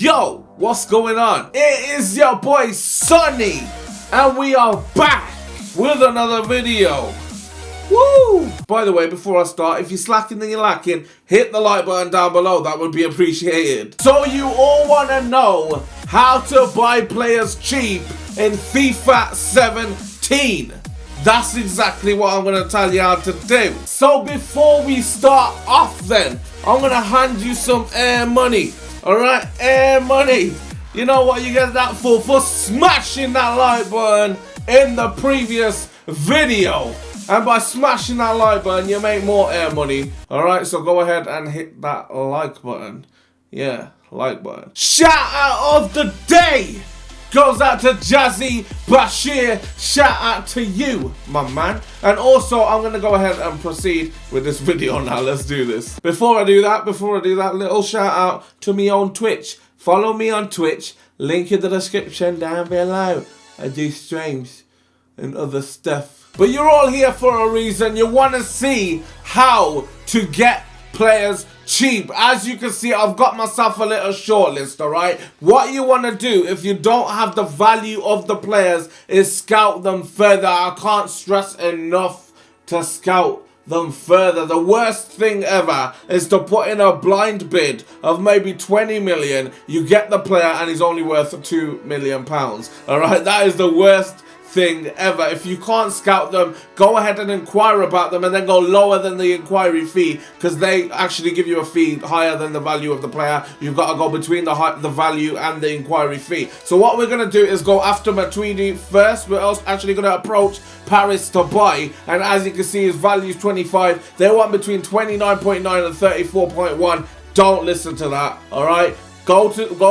Yo, what's going on? It is your boy Sonny, and we are back with another video. Woo! By the way, before I start, if you're slacking and you're lacking, hit the like button down below. That would be appreciated. So you all want to know how to buy players cheap in FIFA 17. That's exactly what I'm going to tell you how to do. So before we start off then, I'm going to hand you some air money. Alright, air money. You know what you get that for? For smashing that like button in the previous video. And by smashing that like button, you make more air money. Alright, so go ahead and hit that like button. Yeah, like button. Shout out of the day goes out to Jazzy Bashir. Shout out to you, my man. And also, I'm going to go ahead and proceed with this video now. Let's do this. Before I do that, little shout out to me on Twitch. Follow me on Twitch. Link in the description down below. I do streams and other stuff. But you're all here for a reason. You want to see how to get players cheap. As you can see, I've got myself a little shortlist, alright? What you want to do if you don't have the value of the players is scout them further. I can't stress enough to scout them further. The worst thing ever is to put in a blind bid of maybe 20 million. You get the player and he's only worth £2 million. Alright, that is the worst thing ever. If you can't scout them, go ahead and inquire about them and then go lower than the inquiry fee, because they actually give you a fee higher than the value of the player. You've got to go between the value and the inquiry fee. So what we're going to do is go after Matuidi first. We're also actually going to approach Paris to buy, and as you can see, his value is 25. They want between 29.9 and 34.1. Don't listen to that, alright? Go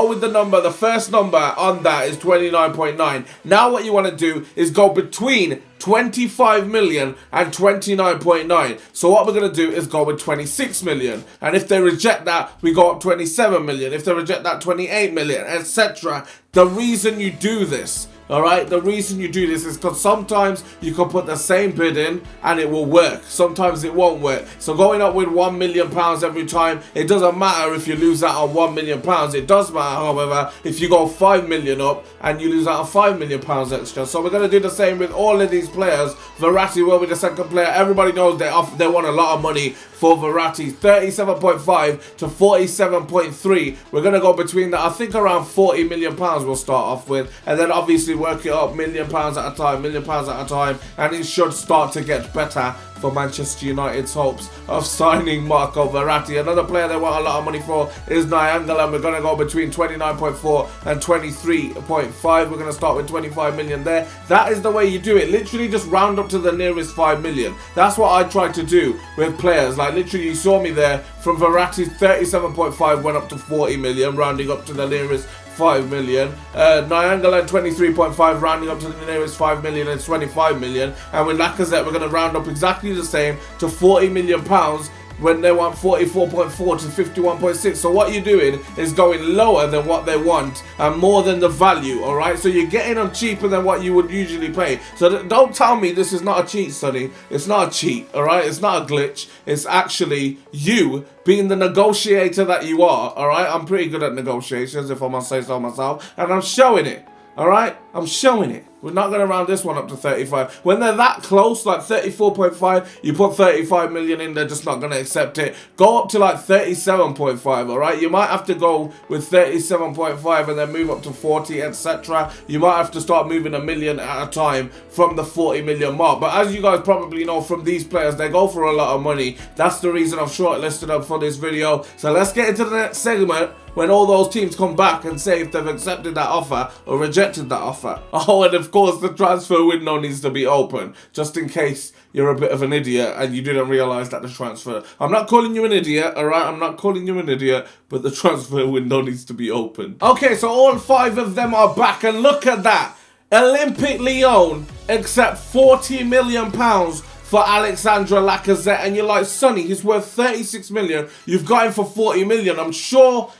with the number. The first number on that is 29.9. Now what you want to do is go between 25 million and 29.9. So what we're going to do is go with 26 million. And if they reject that, we go up 27 million. If they reject that, 28 million, etc. The reason you do this, alright, the reason you do this is because sometimes you can put the same bid in and it will work. Sometimes it won't work. So going up with £1 million every time, it doesn't matter if you lose that on £1 million. It does matter, however, if you go 5 million up and you lose out on £5 million extra. So we're going to do the same with all of these players. Verratti will be the second player. Everybody knows they want a lot of money for Verratti. 37.5 to 47.3. We're going to go between that. I think around £40 million we'll start off with, and then obviously work it up £1 million at a time, £1 million at a time, and it should start to get better for Manchester United's hopes of signing Marco Verratti. Another player they want a lot of money for is Nyangala, and we're going to go between 29.4 and 23.5. We're going to start with 25 million there. That is the way you do it. Literally just round up to the nearest 5 million. That's what I tried to do with players. Like literally you saw me there from Verratti's 37.5 went up to 40 million, rounding up to the nearest 5 million. Nyangala 23.5 rounding up to the nearest 5 million and 25 million. And with Lacazette, we're going to round up exactly the same to 40 million pounds when they want 44.4 to 51.6. So what you're doing is going lower than what they want and more than the value, alright? So you're getting them cheaper than what you would usually pay. So don't tell me this is not a cheat, Sonny. It's not a cheat, alright? It's not a glitch. It's actually you being the negotiator that you are, alright? I'm pretty good at negotiations, if I must say so myself. And I'm showing it, alright? I'm showing it. We're not going to round this one up to 35. When they're that close, like 34.5, you put 35 million in, they're just not going to accept it. Go up to like 37.5, alright? You might have to go with 37.5 and then move up to 40, etc. You might have to start moving $1 million at a time from the 40 million mark. But as you guys probably know from these players, they go for a lot of money. That's the reason I've shortlisted them for this video. So let's get into the next segment, when all those teams come back and say if they've accepted that offer or rejected that offer. Oh, and of course the transfer window needs to be open, just in case you're a bit of an idiot and you didn't realise that the transfer... I'm not calling you an idiot, alright? I'm not calling you an idiot, but the transfer window needs to be open. Okay, so all 5 of them are back, and look at that. Olympique Lyon accept £40 million for Alexandre Lacazette, and you're like, Sonny, he's worth 36 million. You've got him for 40 million. I'm sure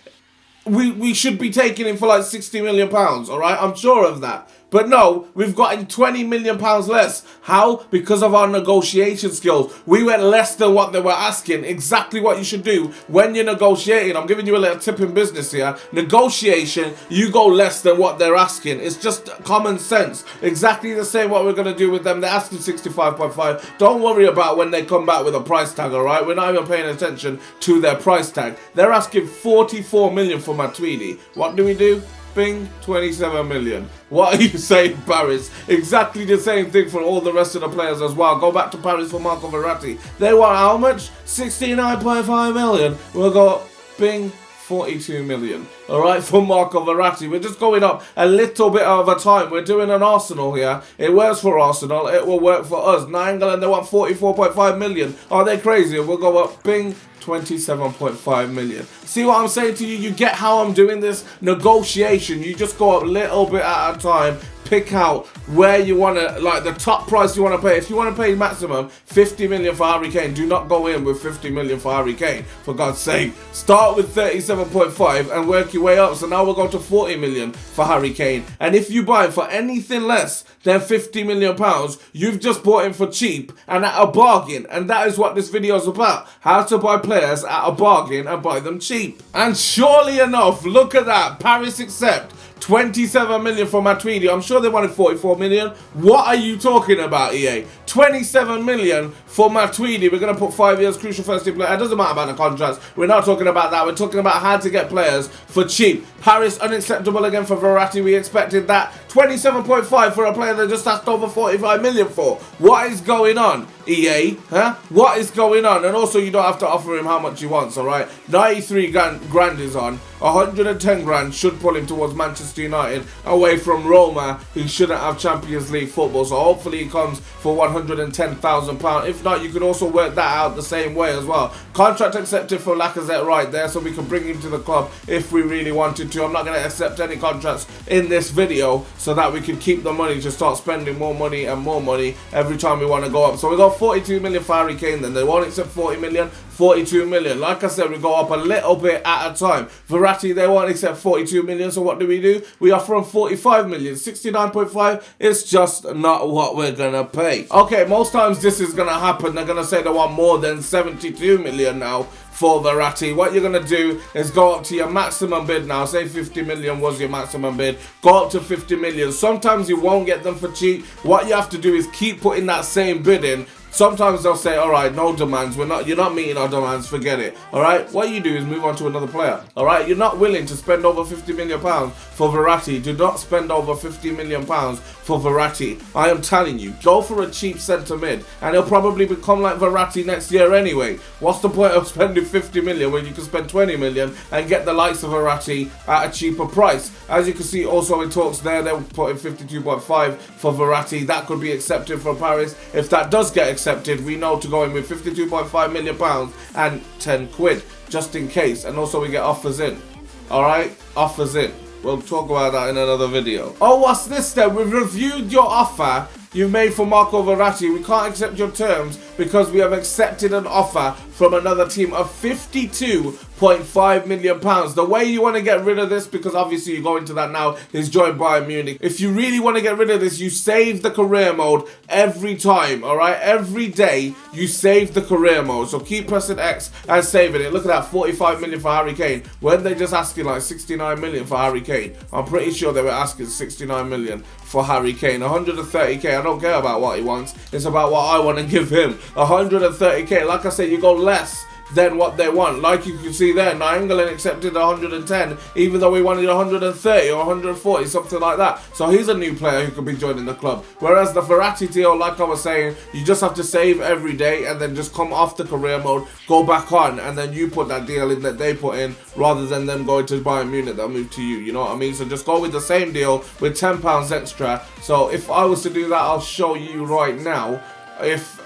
we should be taking him for like 60 million pounds, alright? I'm sure of that. But no, we've gotten £20 million less. How? Because of our negotiation skills. We went less than what they were asking. Exactly what you should do when you're negotiating. I'm giving you a little tip in business here. Negotiation, you go less than what they're asking. It's just common sense. Exactly the same what we're going to do with them. They're asking 65.5. Don't worry about when they come back with a price tag, alright? We're not even paying attention to their price tag. They're asking 44 million for Matuidi. What do we do? Bing, 27 million. What are you saying, Paris? Exactly the same thing for all the rest of the players as well. Go back to Paris for Marco Verratti. They want how much? 69.5 million. We'll go, bing, 42 million. Alright, for Marco Verratti. We're just going up a little bit of a time. We're doing an Arsenal here. It works for Arsenal. It will work for us. England, they want 44.5 million. Are they crazy? We'll go up, bing, 27.5 million. See what I'm saying to you? You get how I'm doing this? Negotiation. You just go up a little bit at a time. Pick out where you want to, like the top price you want to pay. If you want to pay maximum 50 million for Harry Kane, do not go in with 50 million for Harry Kane, for God's sake. Start with 37.5 and work your way up. So now we'll go to 40 million for Harry Kane. And if you buy him for anything less than 50 million pounds, you've just bought him for cheap and at a bargain. And that is what this video is about. How to buy players at a bargain and buy them cheap. And surely enough, look at that. Paris accept 27 million for Matuidi. I'm sure they wanted 44 million. What are you talking about, EA? 27 million for Matuidi. We're going to put 5 years, crucial first team player. It doesn't matter about the contracts. We're not talking about that. We're talking about how to get players for cheap. Paris, unacceptable again for Verratti. We expected that. 27.5 for a player that just asked over 45 million for. What is going on, EA? Huh? What is going on? And also, you don't have to offer him how much he wants, alright? 93 grand is on. 110 grand should pull him towards Manchester United away from Roma, who shouldn't have Champions League football. So hopefully he comes for £110,000. If not, you can also work that out the same way as well. Contract accepted for Lacazette right there, so we can bring him to the club if we really wanted to. I'm not going to accept any contracts in this video so that we can keep the money to start spending more money and more money every time we want to go up. So we got 42 million for Harry Kane, then they won't accept 40 million. 42 million. Like I said, we go up a little bit at a time. Verratti, they won't accept 42 million, so what do? We offer them 45 million. 69.5 is just not what we're gonna pay. Okay, most times this is gonna happen. They're gonna say they want more than 72 million now for Verratti. What you're gonna do is go up to your maximum bid now. Say 50 million was your maximum bid. Go up to 50 million. Sometimes you won't get them for cheap. What you have to do is keep putting that same bid in. Sometimes they'll say, alright, no demands, you're not meeting our demands, forget it. Alright, what you do is move on to another player. Alright, you're not willing to spend over 50 million pounds for Verratti. Do not spend over 50 million pounds for Verratti. I am telling you, go for a cheap centre mid, and he'll probably become like Verratti next year anyway. What's the point of spending 50 million when you can spend 20 million and get the likes of Verratti at a cheaper price? As you can see, also in talks there, they're putting 52.5 for Verratti. That could be accepted for Paris. If that does get accepted, we know to go in with 52.5 million pounds and 10 quid, just in case. And also we get offers in. Alright, offers in. We'll talk about that in another video. Oh, what's this then? We've reviewed your offer you made for Marco Verratti. We can't accept your terms because we have accepted an offer from another team of 52.5 million pounds. The way you want to get rid of this, because obviously you go into that now, is join Bayern Munich. If you really want to get rid of this, you save the career mode every time, alright? Every day you save the career mode. So keep pressing X and saving it. Look at that, 45 million for Harry Kane. Weren't they just asking like 69 million for Harry Kane? I'm pretty sure they were asking 69 million for Harry Kane. 130k, I don't care about what he wants. It's about what I want to give him. 130k, like I said, you go less than what they want. Like you can see there, England accepted 110, even though we wanted 130 or 140, something like that. So he's a new player who could be joining the club. Whereas the Verratti deal, like I was saying, you just have to save every day and then just come off the career mode, go back on, and then you put that deal in that they put in, rather than them going to Bayern Munich, they'll move to you, you know what I mean? So just go with the same deal with £10 extra. So if I was to do that, I'll show you right now. If,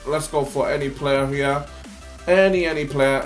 let's go for any player here. Any player,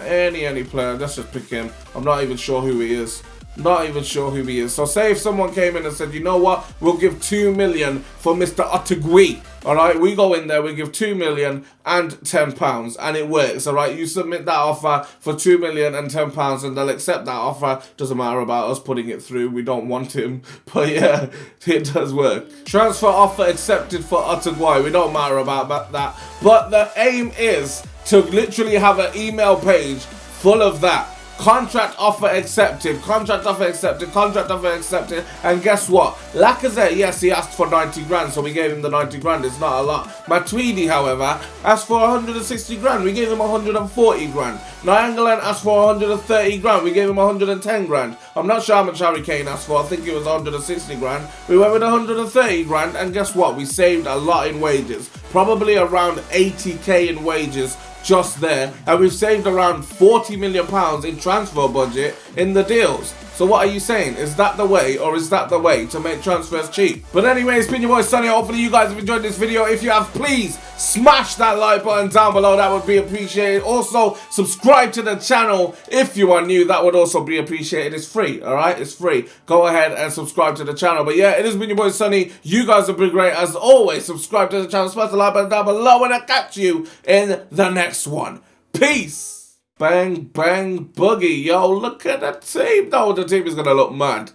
let's just pick him. I'm not even sure who he is. Not even sure who he is. So say if someone came in and said, you know what, we'll give 2 million for Mr. Otagui. Alright, we go in there, we give 2 million and £10 and it works. Alright, you submit that offer for 2 million and £10 and they'll accept that offer. Doesn't matter about us putting it through, we don't want him. But yeah, it does work. Transfer offer accepted for Otagui. We don't matter about that. But the aim is to literally have an email page full of that. Contract offer accepted, contract offer accepted, contract offer accepted, and guess what? Lacazette, yes, he asked for 90 grand, so we gave him the 90 grand, it's not a lot. Matuidi, however, asked for 160 grand, we gave him 140 grand. Nainggolan asked for 130 grand, we gave him 110 grand. I'm not sure how much Harry Kane asked for, I think it was 160 grand. We went with 130 grand, and guess what? We saved a lot in wages, probably around 80k in wages just there, and we've saved around £40 million in transfer budget in the deals. So what are you saying? Is that the way, or is that the way to make transfers cheap? But anyway, it's been your boy Sonny. Hopefully you guys have enjoyed this video. If you have, please smash that like button down below. That would be appreciated. Also, subscribe to the channel if you are new. That would also be appreciated. It's free, alright? It's free. Go ahead and subscribe to the channel. But yeah, it has been your boy Sonny. You guys have been great. As always, subscribe to the channel, smash the like button down below, and I'll catch you in the next one. Peace! Bang, bang, boogie. Yo, look at the team. No, the team is going to look mad.